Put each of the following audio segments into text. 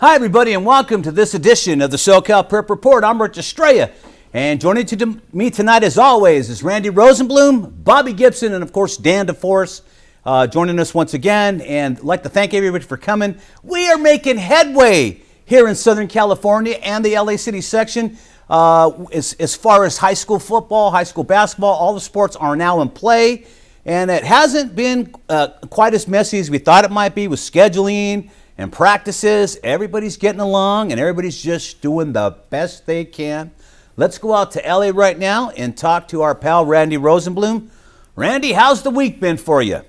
Hi, everybody, and welcome to this edition of the SoCal Prep Report. I'm Rich Estrella, and joining me tonight, as always, is Randy Rosenblum, Bobby Gibson, and, of course, Dan DeForest joining us once again. And I'd like to thank everybody for coming. We are making headway here in Southern California and the LA City section. As far as high school football, high school basketball, all the sports are now in play. And it hasn't been quite as messy as we thought it might be with scheduling and practices. Everybody's getting along and everybody's just doing the best they can. Let's go out to LA right now and talk to our pal Randy Rosenblum. Randy, how's the week been for you?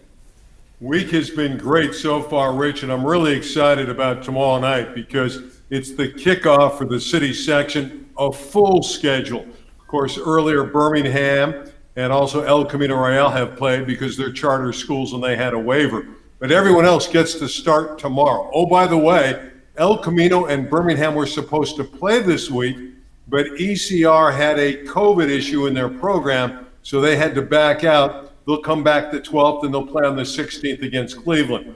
Week has been great so far, Rich, and I'm really excited about tomorrow night because it's the kickoff for the city section, a full schedule. Of course, earlier Birmingham and also El Camino Real have played because they're charter schools and they had a waiver. But everyone else gets to start tomorrow. Oh, by the way, El Camino and Birmingham were supposed to play this week, but ECR had a COVID issue in their program, so they had to back out. They'll come back the 12th, and they'll play on the 16th against Cleveland.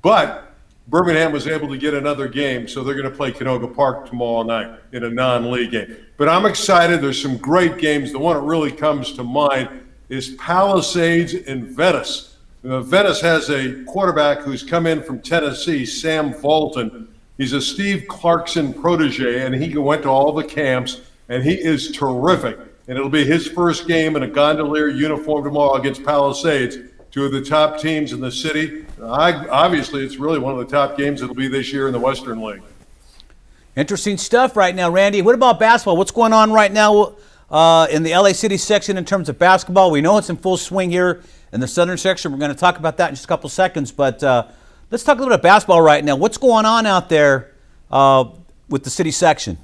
But Birmingham was able to get another game, so they're going to play Canoga Park tomorrow night in a non-league game. But I'm excited. There's some great games. The one that really comes to mind is Palisades in Venice. Venice has a quarterback who's come in from Tennessee, Sam Fulton. He's a Steve Clarkson protege, and he went to all the camps, and he is terrific. And it'll be his first game in a gondolier uniform tomorrow against Palisades, two of the top teams in the city. Obviously, it's really one of the top games that'll be this year in the Western League. Interesting stuff right now, Randy. What about basketball? What's going on right now in the LA City section in terms of basketball? We know it's in full swing here in the southern section. We're going to talk about that in just a couple seconds, but let's talk a little bit of basketball right now. What's going on out there with the city section?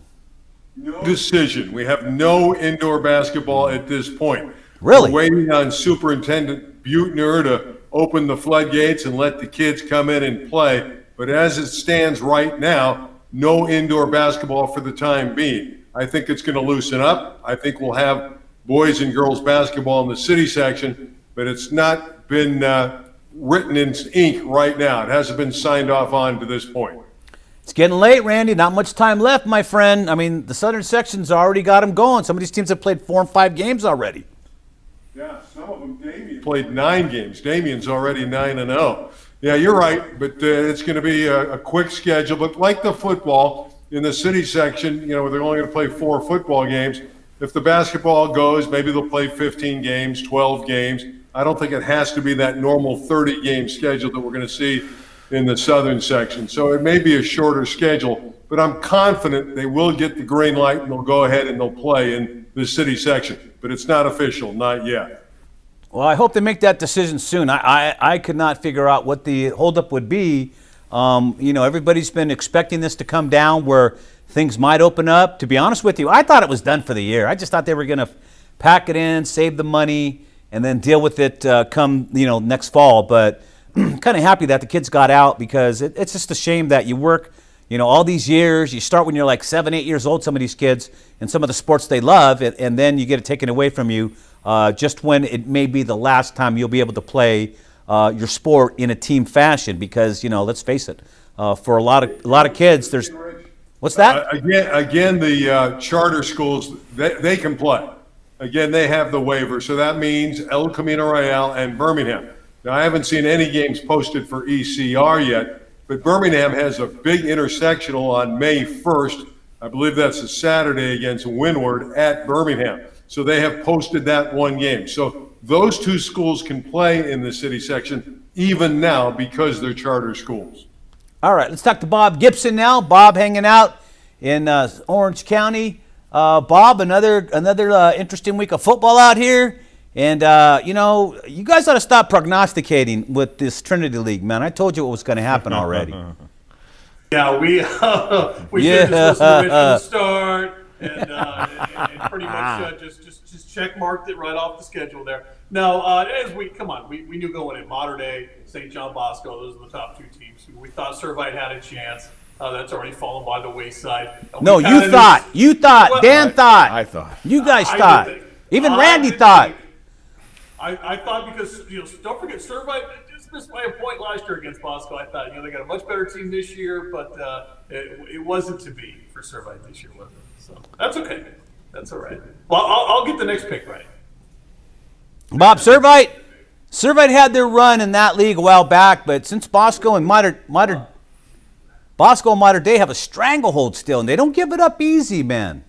No decision. We have no indoor basketball at this point. Really? We're waiting on Superintendent Buechner to open the floodgates and let the kids come in and play. But as it stands right now, no indoor basketball for the time being. I think it's going to loosen up. I think we'll have boys and girls basketball in the city section, but it's not been written in ink right now. It hasn't been signed off on to this point. It's getting late, Randy. Not much time left, my friend. I mean, the southern section's already got them going. Some of these teams have played 4 and 5 games already. Yeah, some of them, Damien played 9 games. Damien's already 9-0. Yeah, you're right, but it's going to be a quick schedule. But like the football, in the city section, they're only going to play 4 football games. If the basketball goes, maybe they'll play 15 games, 12 games. I don't think it has to be that normal 30-game schedule that we're going to see in the southern section. So it may be a shorter schedule, but I'm confident they will get the green light and they'll go ahead and they'll play in the city section. But it's not official, not yet. Well, I hope they make that decision soon. I could not figure out what the holdup would be. Everybody's been expecting this to come down where things might open up. To be honest with you, I thought it was done for the year. I just thought they were going to pack it in, save the money, and then deal with it come next fall. But kind of happy that the kids got out because it's just a shame that you work all these years. You start when you're like 7, 8 years old, some of these kids, and some of the sports they love, and then you get it taken away from you just when it may be the last time you'll be able to play your sport in a team fashion because, let's face it, for a lot of kids, there's... What's that? Again, the charter schools, they can play. Again, they have the waiver, so that means El Camino Real and Birmingham. Now, I haven't seen any games posted for ECR yet, but Birmingham has a big intersectional on May 1st. I believe that's a Saturday against Windward at Birmingham. So they have posted that one game. So those 2 schools can play in the city section even now because they're charter schools. All right, let's talk to Bob Gibson now. Bob hanging out in Orange County. Bob, another interesting week of football out here. And, you guys ought to stop prognosticating with this Trinity League, man. I told you what was going to happen already. Yeah, we should just listen to Rich from the start and pretty much just check marked it right off the schedule there. No, we knew going in Mater Dei, St. John Bosco, those are the top 2 teams. We thought Servite had a chance. That's already fallen by the wayside. No, you thought. Dan thought. I thought. You guys thought. Even Randy thought. I thought because don't forget Servite. missed by a point last year against Bosco. I thought, they got a much better team this year, but it wasn't to be for Servite this year, was it? So that's okay. That's all right. Well, I'll get the next pick right. Bob, Servite had their run in that league a while back, but since Bosco and Mater Dei have a stranglehold still, and they don't give it up easy, man.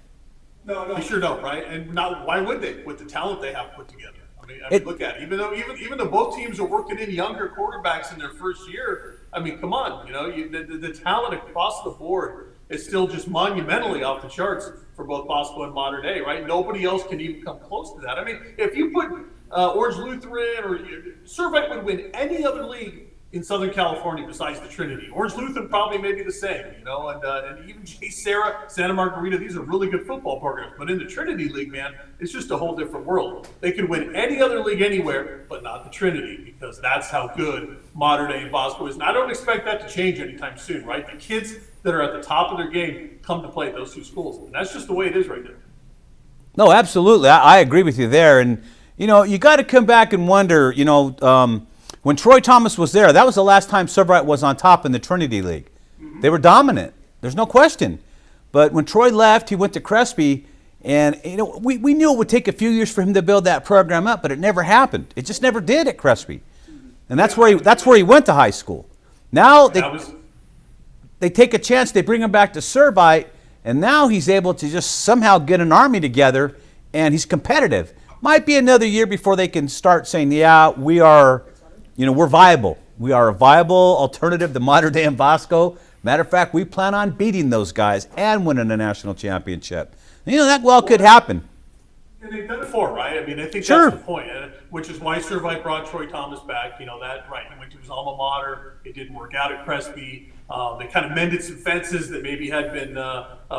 No, they sure don't, right? And not why would they? With the talent they have put together. I mean, look at it. Even though both teams are working in younger quarterbacks in their first year, I mean, come on, the talent across the board is still just monumentally off the charts for both Bosco and Mater Dei, right? Nobody else can even come close to that. I mean, if you put Orange Lutheran or Servite would win any other league in Southern California besides the Trinity. Orange Lutheran probably may be the same, and even J. Sarah, Santa Margarita, these are really good football programs. But in the Trinity League, man, it's just a whole different world. They could win any other league anywhere, but not the Trinity, because that's how good Mater Dei and Bosco is. And I don't expect that to change anytime soon, right? The kids that are at the top of their game come to play at those two schools. And that's just the way it is right now. No, absolutely. I agree with you there. And, you got to come back and wonder, when Troy Thomas was there, that was the last time Servite was on top in the Trinity League. They were dominant. There's no question. But when Troy left, he went to Crespi, and we knew it would take a few years for him to build that program up, but it never happened. It just never did at Crespi. And that's where he went to high school. Now they take a chance, they bring him back to Servite, and now he's able to just somehow get an army together, and he's competitive. Might be another year before they can start saying, yeah, we're viable. We are a viable alternative to Mater Dei and Bosco. Matter of fact, we plan on beating those guys and winning a national championship. That could happen. And they've done it before, right? I mean, I think Sure. That's the point, which is why Servite brought Troy Thomas back. He went to his alma mater. It didn't work out at Crespi. They kind of mended some fences that maybe had been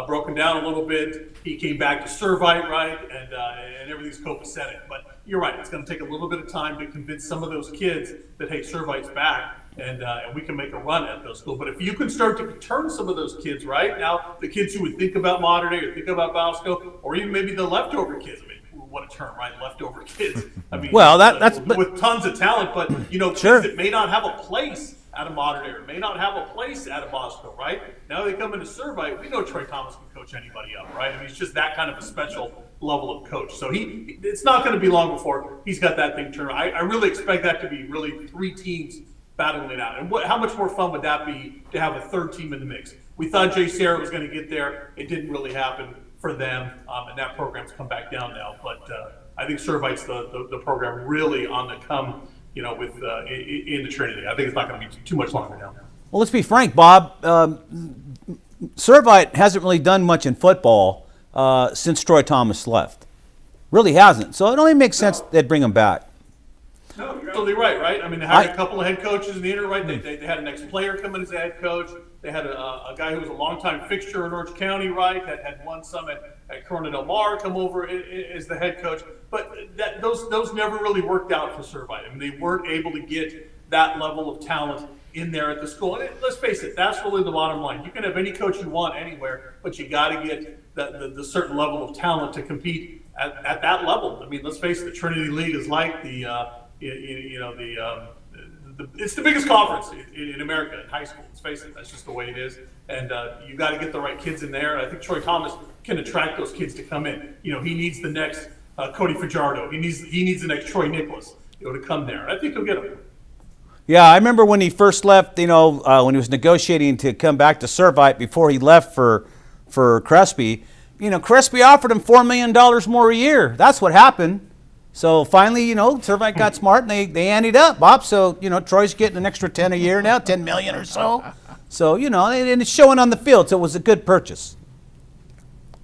broken down a little bit. He came back to Servite, right? And everything's copacetic. But you're right. It's going to take a little bit of time to convince some of those kids that, hey, Servite's back, and we can make a run at those schools. But if you can start to turn some of those kids, right? Now, the kids who would think about Mater Dei or think about Bosco, or even maybe the leftover kids. I mean, what a term, right? Leftover kids. I mean, well, that's with tons of talent, but Sure. kids that may not have a place out of Mater Dei or may not have a place out of Bosco, right? Now they come into Servite. We know Troy Thomas can coach anybody up, right? I mean, he's just that kind of a special level of coach. So it's not going to be long before he's got that thing turned around. I really expect that to be really three teams battling it out. And how much more fun would that be to have a third team in the mix? We thought J. Sarah was going to get there. It didn't really happen for them, and that program's come back down now. But I think Servite's the program really on the come, in the Trinity. I think it's not going to be too much longer now. Well, let's be frank, Bob. Servite hasn't really done much in football since Troy Thomas left. Really hasn't. So it only makes sense they'd bring him back. No, you're totally right? I mean, they had a couple of head coaches in the interim, right? They had an ex-player come in as a head coach. They had a guy who was a longtime fixture in Orange County, right? Had won some at Corona Del Mar come over as the head coach. But those never really worked out for Servite. I mean, they weren't able to get that level of talent in there at the school. And let's face it, that's really the bottom line. You can have any coach you want anywhere, but you got to get the certain level of talent to compete at that level. I mean, let's face it, the Trinity League is like it's the biggest conference in America in high school. Let's face it, that's just the way it is. And you got to get the right kids in there. And I think Troy Thomas can attract those kids to come in. He needs the next Cody Fajardo. He needs the next Troy Nicholas, to come there. And I think he'll get him. Yeah, I remember when he first left, when he was negotiating to come back to Servite before he left for Crespi, Crespi offered him $4 million more a year. That's what happened. So finally, Servite got smart and they anteed up, Bob. So, Troy's getting an extra 10 a year now, 10 million or so. So, and it's showing on the field. So it was a good purchase.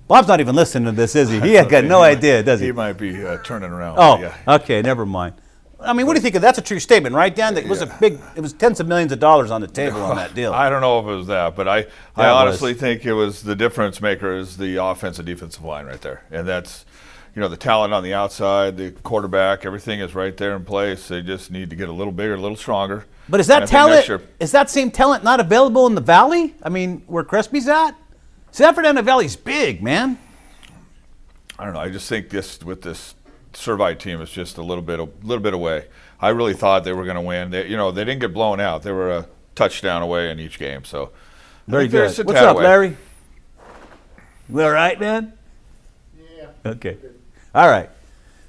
Bob's not even listening to this, is he? He got no idea, does he? He might be turning around. Oh, yeah. Okay, never mind. I mean, what do you think of that? That's a true statement, right, Dan? That was it was tens of millions of dollars on the table on that deal. I don't know if it was that, but I honestly think it was the difference maker is the offensive defensive line right there. And that's, the talent on the outside, the quarterback, everything is right there in place. They just need to get a little bigger, a little stronger. But is that talent, is that same talent not available in the Valley? I mean, where Crespi's at? Sanford and the Valley's big, man. I don't know. I just think with this Servite team is just a little bit away. I really thought they were going to win. They didn't get blown out. They were a touchdown away in each game. So very good. What's up, Larry? You all right, man? Yeah. Okay. All right.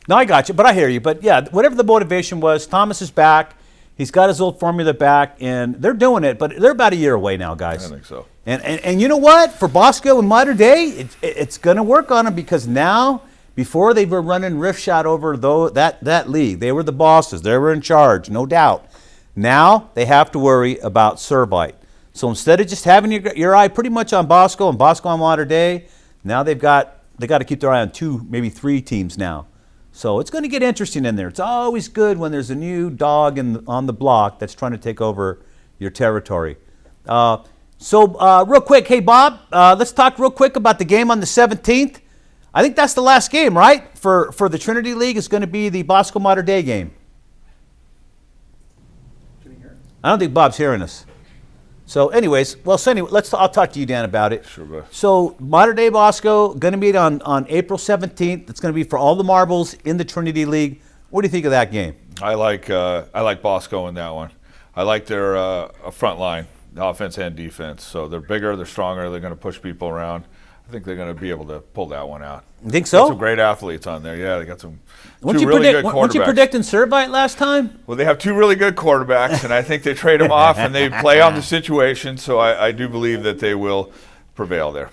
No, I got you, but I hear you. But yeah, whatever the motivation was, Thomas is back. He's got his old formula back, and they're doing it. But they're about a year away now, guys. I think so. And you know what? For Bosco in modern day, it's going to work on them because now. Before they were running roughshod over that league. They were the bosses. They were in charge, no doubt. Now they have to worry about Servite. So instead of just having your eye pretty much on Bosco and Bosco on Mater Dei, now they got to keep their eye on 2, maybe 3 teams now. So it's going to get interesting in there. It's always good when there's a new dog on the block that's trying to take over your territory. So real quick, hey Bob, let's talk real quick about the game on the 17th. I think that's the last game, right? For the Trinity League, it's going to be the Bosco Mater Dei game. Can you hear us? I don't think Bob's hearing us. So, anyways, I'll talk to you, Dan, about it. Sure, bud. So, Mater Dei Bosco going to meet on April 17th. It's going to be for all the marbles in the Trinity League. What do you think of that game? I like Bosco in that one. I like their front line, offense and defense. So they're bigger, they're stronger, they're going to push people around. I think they're going to be able to pull that one out. You think so? Got some great athletes on there. Yeah, they got some two really good quarterbacks. Weren't you predicting Servite last time? Well, they have 2 really good quarterbacks, and I think they trade them off and they play on the situation. So I do believe that they will prevail there.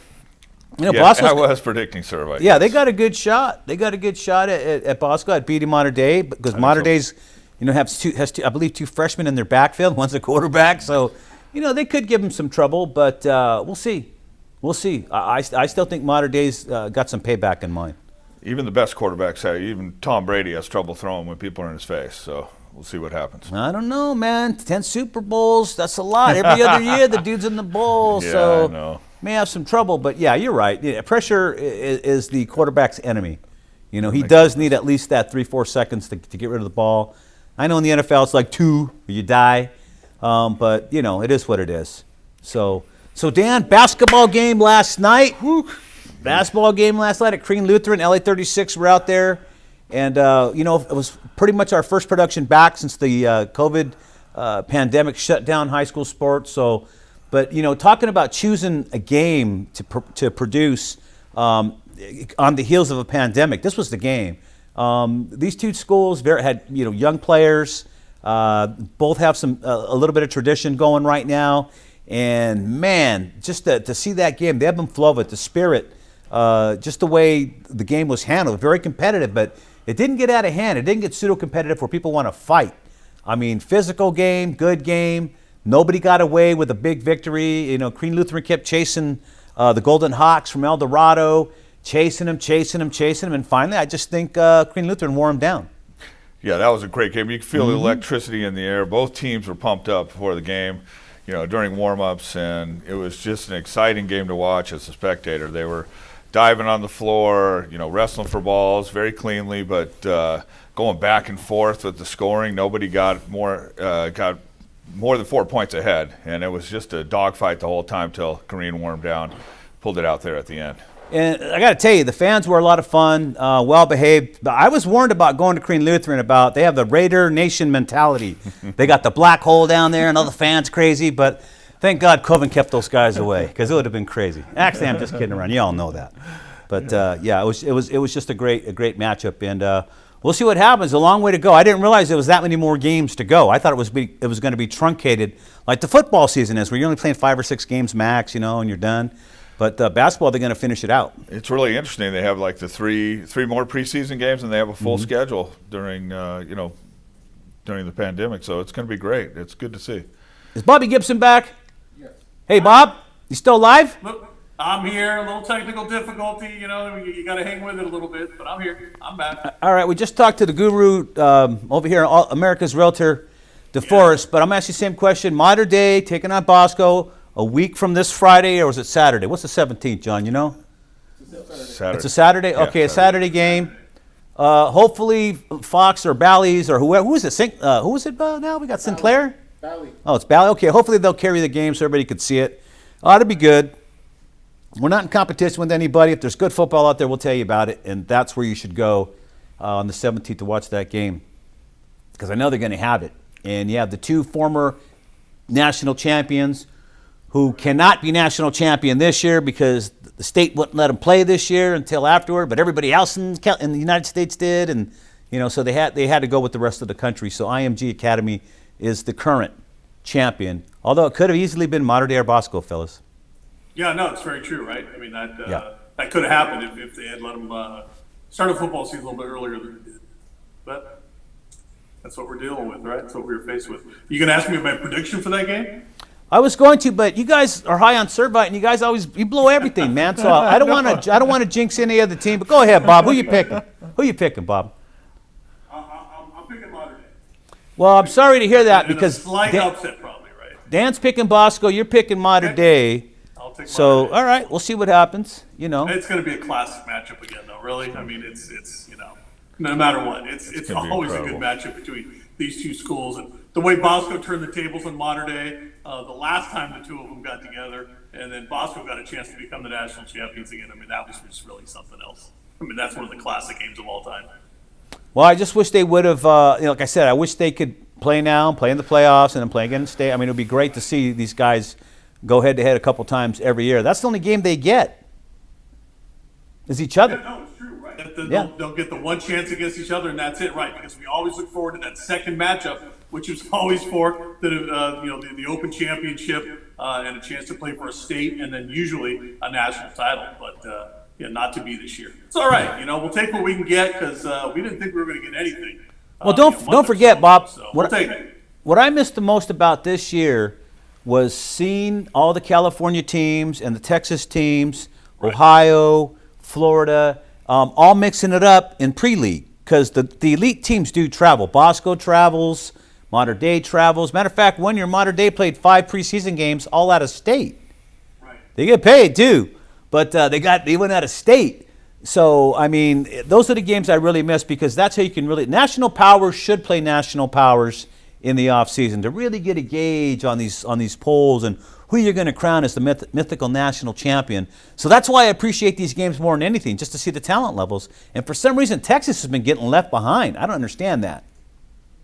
You know, Yeah, I was predicting Servite. Yeah, they got a good shot. They got a good shot at Bosco at beating Mater Dei because Mater Dei's, has two, I believe, 2 freshmen in their backfield. One's a quarterback, so they could give them some trouble, but we'll see. We'll see. I still think Mater Dei's got some payback in mind. Even the best quarterbacks, even Tom Brady has trouble throwing when people are in his face. So we'll see what happens. I don't know, man. 10 Super Bowls, that's a lot. Every other year, the dude's in the bowl, Yeah, so I know. may have some trouble. But, yeah, you're right. Yeah, pressure is the quarterback's enemy. He does need at least that 3-4 seconds to get rid of the ball. I know in the NFL it's like 2, you die. But, it is what it is. So, Dan, basketball game last night. Basketball game last night at Crean Lutheran. LA 36 were out there. And, it was pretty much our first production back since the COVID pandemic shut down high school sports. So, but, talking about choosing a game to produce on the heels of a pandemic, this was the game. These 2 schools had, young players. Both have a little bit of tradition going right now. And, man, just to see that game, the ebb and flow of it, the spirit, just the way the game was handled, very competitive, but it didn't get out of hand. It didn't get pseudo-competitive where people want to fight. I mean, physical game, good game. Nobody got away with a big victory. Crean Lutheran kept chasing the Golden Hawks from El Dorado, chasing them, and finally I just think Crean Lutheran wore them down. Yeah, that was a great game. You could feel the electricity in the air. Both teams were pumped up before the game. During warm-ups, and it was just an exciting game to watch as a spectator. They were diving on the floor, wrestling for balls very cleanly, but going back and forth with the scoring. Nobody got more than 4 points ahead, and it was just a dogfight the whole time till Kareem wore them down, pulled it out there at the end. And I got to tell you, the fans were a lot of fun, well behaved. But I was warned about going to Crean Lutheran about they have the Raider Nation mentality. They got the black hole down there and all the fans crazy. But thank God Coven kept those guys away because it would have been crazy. Actually, I'm just kidding around. You all know that. But yeah, it was just a great matchup, and we'll see what happens. A long way to go. I didn't realize there was that many more games to go. I thought it was going to be truncated like the football season is, where you're only playing 5 or 6 games max, and you're done. But basketball, they're going to finish it out. It's really interesting. They have like the three more preseason games, and they have a full schedule during the pandemic. So it's going to be great. It's good to see. Is Bobby Gibson back? Yes. Hey, Bob, you still alive? Look, I'm here. A little technical difficulty, you got to hang with it a little bit, but I'm here. I'm back. All right, we just talked to the guru over here, America's Realtor, DeForest, but I'm asking the same question. Mater Dei taking on Bosco a week from this Friday, or was it Saturday? What's the 17th, John? You know? Saturday. It's a Saturday? Yeah, okay, a Saturday game. Hopefully Fox or Bally's or whoever. Who is it? Who is it now? We got Sinclair? Bally. Oh, it's Bally. Okay, hopefully they'll carry the game so everybody could see it. Ought to be good. We're not in competition with anybody. If there's good football out there, we'll tell you about it, and that's where you should go. on the 17th to watch that game because I know they're going to have it. And you have the two former national champions who cannot be national champion this year because the state wouldn't let them play this year until afterward, but everybody else in the United States did, and so they had to go with the rest of the country. So IMG Academy is the current champion, although it could have easily been Mater Dei or Bosco, fellas. Yeah, no, it's very true, right? I mean, that could have happened if they had let them start a football season a little bit earlier than they did. But that's what we're dealing with, right? That's what we were faced with. You going to ask me my prediction for that game? I was going to, but you guys are high on Servite, and you guys you blow everything, man. So I don't want to jinx any other team. But go ahead, Bob. Who you picking? Who you picking, Bob? I'm picking Mater Dei. Well, I'm sorry to hear that And because a slight upset, probably, right? Dan's picking Bosco. You're picking Mater Dei. I'll take So Mater Dei. all right, we'll see what happens. It's going to be a classic matchup again, though. Really, I mean, it's no matter what, it's gonna be always a good matchup between these two schools. And the way Bosco turned the tables on Mater Dei, the last time the two of them got together, and then Bosco got a chance to become the national champions again. I mean, that was just really something else. I mean, that's one of the classic games of all time. Well, I just wish they would have. Like I said, I wish they could play now, play in the playoffs, and then play against state. I mean, it would be great to see these guys go head to head a couple times every year. That's the only game they get. Is each other. Yeah, no, it's true, right? Yeah. They'll get the one chance against each other, and that's it, right? Because we always look forward to that second matchup, which is always for the Open Championship and a chance to play for a state, and then usually a national title. But not to be this year. It's all right. We'll take what we can get because we didn't think we were going to get anything. Well, don't forget, Bob. So we'll take it. What I missed the most about this year was seeing all the California teams and the Texas teams, Right. Ohio, Florida, all mixing it up in pre-league because the elite teams do travel. Bosco travels, Mater Dei travels. Matter of fact, one year Mater Dei played 5 preseason games all out of state. Right. They get paid too, but they went out of state. So I mean, those are the games I really miss because that's how you can really. National powers should play national powers in the off season to really get a gauge on these polls and who you're going to crown as the mythical national champion. So that's why I appreciate these games more than anything, just to see the talent levels. And for some reason, Texas has been getting left behind. I don't understand that.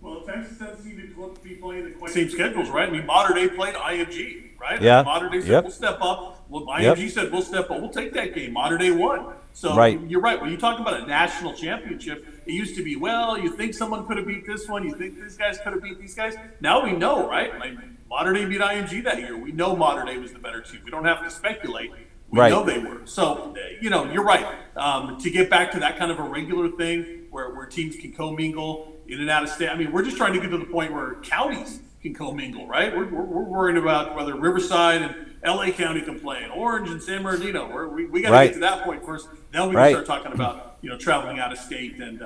Well, Texas doesn't seem to be playing the same schedules, right? I mean, Mater Dei played IMG, right? Yeah. Mater Dei said, Yep. we'll step up. Well, Yep. IMG said, we'll step up. We'll take that game. Mater Dei won. So Right. You're right. When you talk about a national championship, it used to be, well, you think someone could have beat this one. You think these guys could have beat these guys. Now we know, right? Like, Mater Dei beat IMG that year. We know Mater Dei was the better team. We don't have to speculate. We Right. know they were. So, you're right. To get back to that kind of a regular thing where teams can commingle in and out of state. I mean, we're just trying to get to the point where counties can commingle, right? We're worrying about whether Riverside and LA County can play, and Orange and San Bernardino. We got to Right. get to that point first. Then we Right. can start talking about traveling out of state and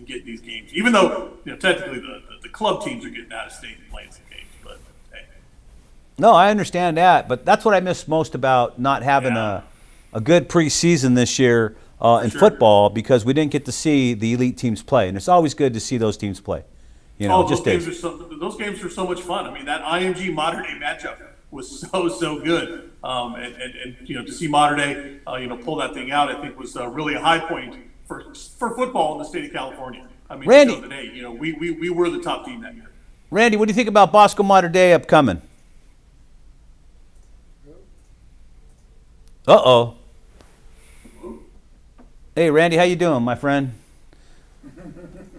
getting these games. Even though technically the club teams are getting out of state and playing some games, but hey. No, I understand that, but that's what I miss most about not having Yeah. a good preseason this year in Sure. football because we didn't get to see the elite teams play, and it's always good to see those teams play. Those games are so much fun. I mean, that IMG Mater Dei matchup was so good, and to see Mater Dei pull that thing out, I think was really a high point for football in the state of California. I mean, Randy. to show that, hey, we were the top team that year. Randy, what do you think about Bosco Mater Dei upcoming? Uh-oh. Hey, Randy, how you doing, my friend?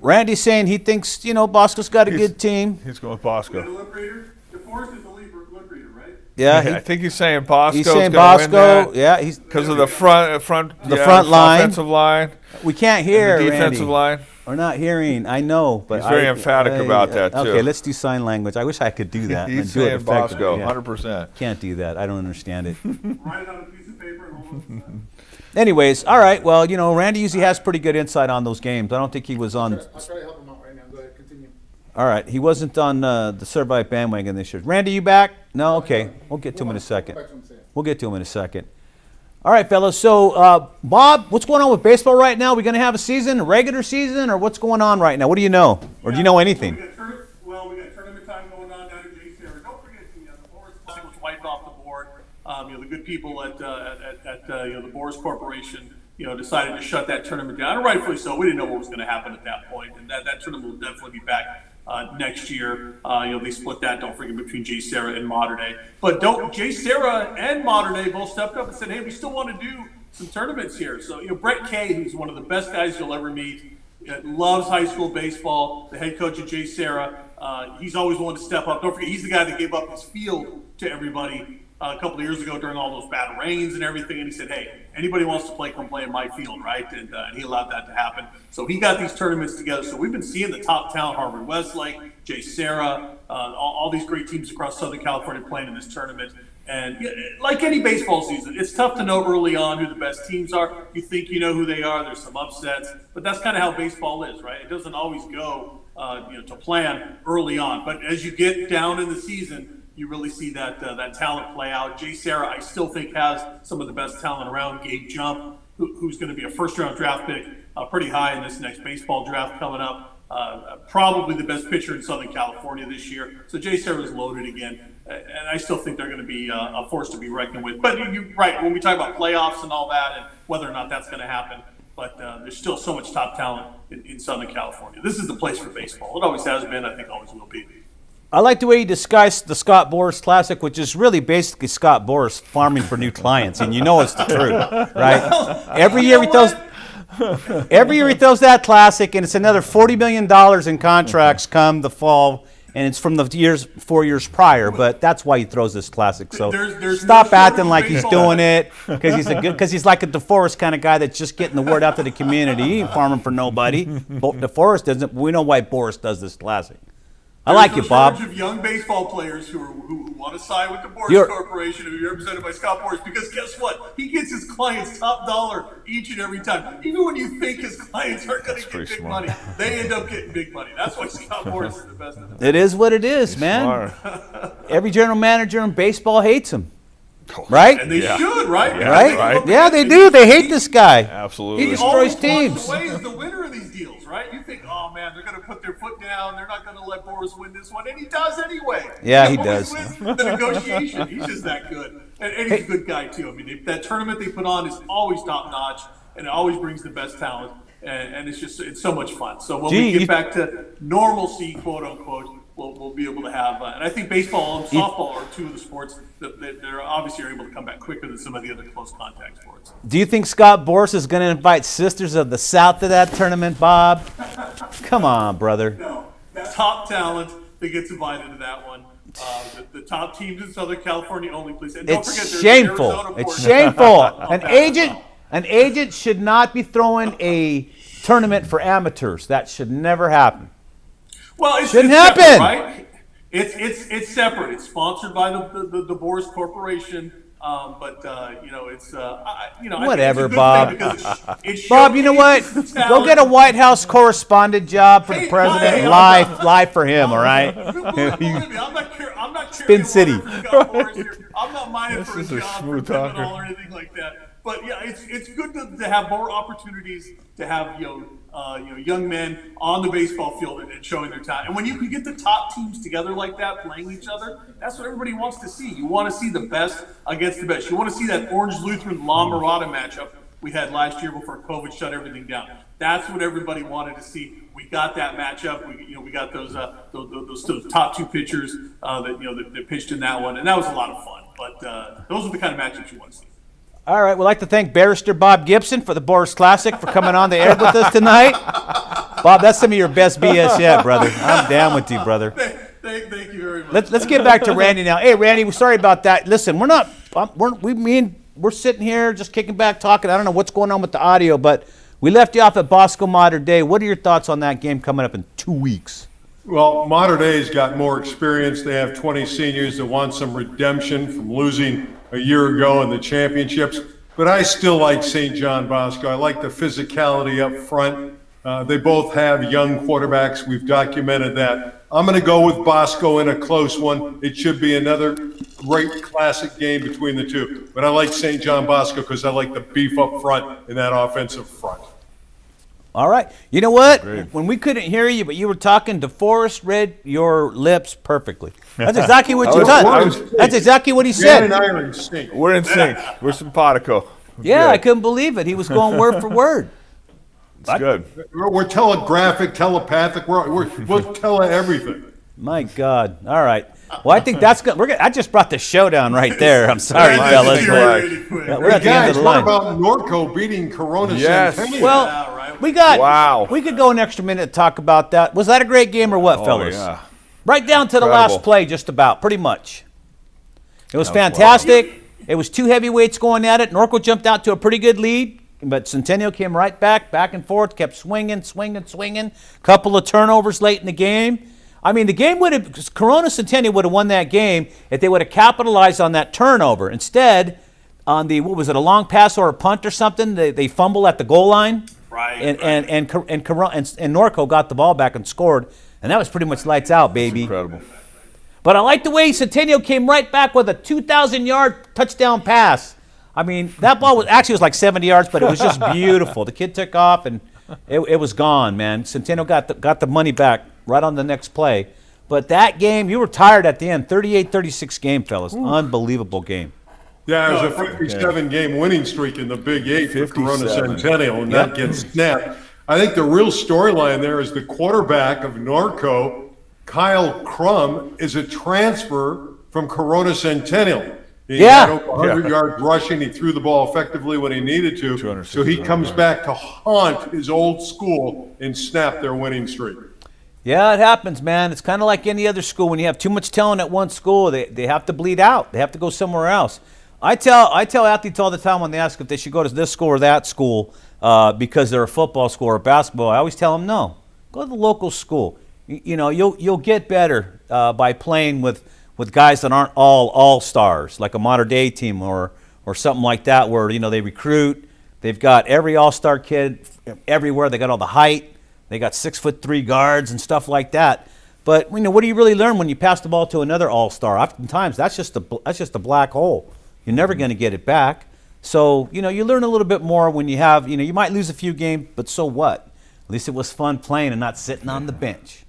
Randy's saying he thinks, Bosco's got a good team. He's going with The Bosco. lip reader, DeForest is the lip reader, right? Yeah, I think he's saying Bosco's he's saying going to win Bosco. that Yeah, he's because of the front front line. offensive line, we can't hear and the defensive Randy. line. We're not hearing. I know, but He's very emphatic about that, too. Okay, let's do sign language. I wish I could do that. He's and do it saying effectively. Bosco, Yeah. 100%. Can't do that. I don't understand it. Write it on a piece of paper and hold it. Anyways, all right. Well, Randy usually has pretty good insight on those games. I don't think he was on. I'll try to help him out right now. Go ahead, continue. All right, he wasn't on the Servite bandwagon this year. Randy, you back? No. Okay, we'll get to him in a second. Go back to what I'm saying. We'll get to him in a second. All right, fellas. So, Bob, what's going on with baseball right now? We going to have a season, a regular season, or what's going on right now? What do you know, or do you know anything? We got tournament time going on down at J-Sarah. Don't forget the Boris Classic was wiped off the board. The good people at the Boris Corporation decided to shut that tournament down, and rightfully so. We didn't know what was going to happen at that point, and that tournament will definitely be back next year. They split that, don't forget, between Jay Serra and Modern Day. But Jay Serra and Modern Day both stepped up and said, hey, we still want to do some tournaments here. So, Brett Kay, who's one of the best guys you'll ever meet, loves high school baseball, the head coach of Jay Serra, he's always willing to step up. Don't forget, he's the guy that gave up his field to everybody a couple of years ago during all those bad rains and everything, and he said, hey, anybody wants to play, come play in my field, right? And he allowed that to happen. So he got these tournaments together. So we've been seeing the top talent, Harvard Westlake, Jay Serra, all these great teams across Southern California playing in this tournament. And like any baseball season, it's tough to know early on who the best teams are. You think you know who they are. There's some upsets. But that's kind of how baseball is, right? It doesn't always go to plan early on. But as you get down in the season, you really see that talent play out. Jay Serra, I still think, has some of the best talent around. Gabe Jump, who's going to be a first-round draft pick, pretty high in this next baseball draft coming up. Probably the best pitcher in Southern California this year. So Jay Serra is loaded again. And I still think they're going to be a force to be reckoned with. But you're right, when we talk about playoffs and all that and whether or not that's going to happen, but there's still so much top talent in Southern California. This is the place for baseball. It always has been, I think always will be. I like the way you disguised the Scott Boras Classic, which is really basically Scott Boras farming for new clients, and you know it's the truth, right? Every year he throws that classic, and it's another $40 million in contracts come the fall, and it's from the 4 years prior. But that's why he throws this classic. So there's stop no acting like he's baseball. doing it because he's like a DeForest kind of guy that's just getting the word out to the community. He ain't farming for nobody. DeForest doesn't. We know why Boras does this classic. I like you, Bob. There's a shortage of young baseball players who want to sign with the Boras Corporation, who are represented by Scott Boras, because guess what? He gets his clients top dollar each and every time. Even when you think his clients aren't going to get big money, they end up getting big money. That's why Scott Boras is the best of them. It is what it is, man. Every general manager in baseball hates him. Right? And they should, right? Yeah, Right? Yeah, they do. They hate this guy. Absolutely. He destroys always teams. walks away as the winner of these deals, right? You think, oh man, they're going to put their foot down. They're not going to let Boras win this one, and he does anyway. Yeah, he always does. wins the negotiation. He's just that good, and he's a good guy too. I mean, that tournament they put on is always top notch, and it always brings the best talent, and it's so much fun. So when we get back to normalcy, quote unquote, we'll be able to have, and I think baseball and softball are two of the sports that are obviously able to come back quicker than some of the other close contact sports. Do you think Scott Boras is going to invite Sisters of the South to that tournament, Bob? Come on, brother. No, top talent that gets invited to that one. The top teams in Southern California only, please. And don't forget, It's there's shameful. Arizona It's portion. shameful. An agent should not be throwing a tournament for amateurs. That should never happen. Well, Shouldn't it's separate, happen. right? It's separate. It's sponsored by the Boras Corporation. But it's Whatever, I think Bob. it's a good thing because it Bob, you know what? showcases Go talent. get a White House correspondent job for the Hey, president. hey, Live for him, all right? Believe me, I'm not Spin City. I'm not minded for a This is a job for smooth criminal talker. or anything like that. But yeah, it's good to have more opportunities to have young men on the baseball field and showing their talent. And when you can get the top teams together like that, playing each other, that's what everybody wants to see. You want to see the best against the best. You want to see that Orange Lutheran La Mirada matchup we had last year before COVID shut everything down. That's what everybody wanted to see. We got that matchup. We got those top two pitchers that pitched in that one, and that was a lot of fun. But those are the kind of matchups you want to see. All right, we'd like to thank Barrister Bob Gibson for the Boras Classic for coming on the air with us tonight. Bob, that's some of your best BS yet, brother. I'm down with you, brother. Thank you very much. Let's get back to Randy now. Hey, Randy, we're sorry about that. Listen, we're sitting here just kicking back, talking. I don't know what's going on with the audio, but we left you off at Bosco Mater Dei. What are your thoughts on that game coming up in 2 weeks? Well, Mater Dei's got more experience. They have 20 seniors that want some redemption from losing a year ago in the championships. But I still like St. John Bosco. I like the physicality up front. They both have young quarterbacks. We've documented that. I'm going to go with Bosco in a close one. It should be another great classic game between the two. But I like St. John Bosco because I like the beef up front in that offensive front. All right. You know what? When we couldn't hear you, but you were talking, DeForest read your lips perfectly. That's exactly what you done. That's exactly what he Dan and said. I are in sync. We're in sync. We're simpatico. Yeah, Good. I couldn't believe it. He was going word for word. It's good. We're telegraphic, telepathic. We'll tell everything. My God. All right. Well, I think that's good. I just brought the showdown right there. I'm sorry, Nice. fellas. Thank We're, you. Really quick. we're at the end Guys, of the what line. about Norco beating Corona Yes. Centennial? Well, Yeah, right. we got. Wow. We could go an extra minute to talk about that. Was that a great game or what, Oh, fellas? yeah. Right down to the Incredible. last play, just about, pretty much. It was That was fantastic. It was two heavyweights going at it. Norco jumped out to a pretty good lead, but Centennial came right back and forth, kept swinging. Couple of turnovers late in the game. I mean, the game would have, Corona Centennial would have won that game if they would have capitalized on that turnover. Instead, on the, what was it, a long pass or a punt or something, they fumble at the goal line. Right, And Norco got the ball back and scored, and that was pretty much lights out, baby. Incredible. But I like the way Centennial came right back with a 2,000-yard touchdown pass. I mean, that ball was like 70 yards, but it was just beautiful. The kid took off, and it was gone, man. Centennial got the money back right on the next play. But that game, you were tired at the end. 38-36 game, fellas. Unbelievable game. Yeah, it was a 57-game winning streak in the Big Eight for Corona 57. Centennial, and that gets snapped. I think the real storyline there is the quarterback of Norco, Kyle Crum, is a transfer from Corona Centennial. He had over 100 yards rushing. He threw the ball effectively when he needed to. 260 So he comes back to haunt his old school and snap their winning streak. Yeah, it happens, man. It's kind of like any other school. When you have too much talent at one school, they have to bleed out. They have to go somewhere else. I tell athletes all the time when they ask if they should go to this school or that school because they're a football school or basketball. I always tell them, no, go to the local school. You know, you'll get better by playing with guys that aren't all stars, like a modern day team or something like that, where they recruit. They've got every all-star kid everywhere. They got all the height. They got 6'3" guards and stuff like that. But what do you really learn when you pass the ball to another all-star? Oftentimes, that's just a black hole. You're never going to get it back. So you learn a little bit more when you have you might lose a few games, but so what? At least it was fun playing and not sitting on the bench.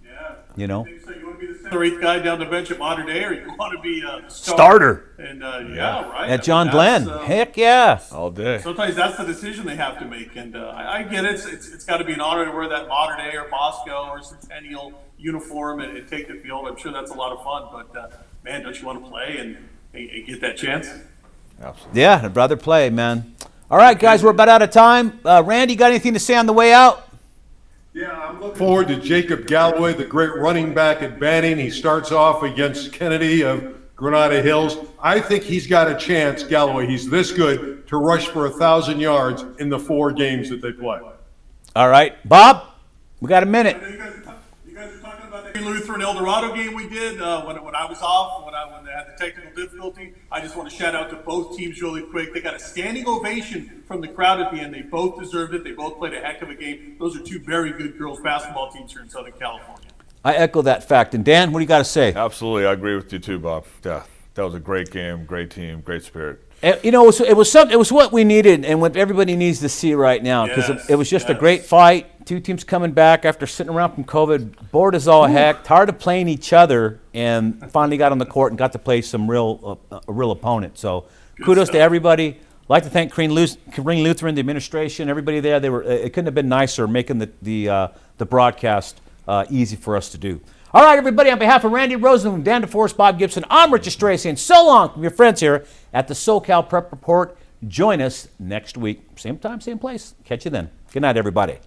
Yeah. You know? So you want to be the 7th or 8th guy down the bench at modern day, or you want to be the Starter. And yeah, right. At John I mean, Glenn. that's, Heck yeah. All day. Sometimes that's the decision they have to make, and I get it. It's got to be an honor to wear that modern day or Bosco or Centennial uniform and take the field. I'm sure that's a lot of fun, but man, don't you want to play and get that chance? Absolutely. Yeah, I'd rather play, man. All right, guys, we're about out of time. Randy, got anything to say on the way out? Yeah, I'm looking forward to Jacob Galloway, the great running back at Banning. He starts off against Kennedy of Granada Hills. I think he's got a chance, Galloway. He's this good to rush for 1,000 yards in the 4 games that they play. All right. Bob, we got a minute. You guys are talking about that Lutheran El Dorado game we did when I was off, when they had the technical difficulty. I just want to shout out to both teams really quick. They got a standing ovation from the crowd at the end. They both deserved it. They both played a heck of a game. Those are 2 very good girls basketball teams here in Southern California. I echo that fact. And Dan, what do you got to say? Absolutely. I agree with you too, Bob. Yeah, that was a great game, great team, great spirit. It was what we needed and what everybody needs to see right now, because Yes, it was just a yes. great fight. 2 teams coming back after sitting around from COVID, bored as all heck, tired of playing each other, and finally got on the court and got to play some a real opponent. So kudos to everybody. I'd like to thank Green Lutheran, the administration, everybody there. It couldn't have been nicer making the broadcast easy for us to do. All right, everybody, on behalf of Randy Rosen, Dan DeForest, Bob Gibson, I'm Rich Estrella saying so long from your friends here at the SoCal Prep Report. Join us next week. Same time, same place. Catch you then. Good night, everybody.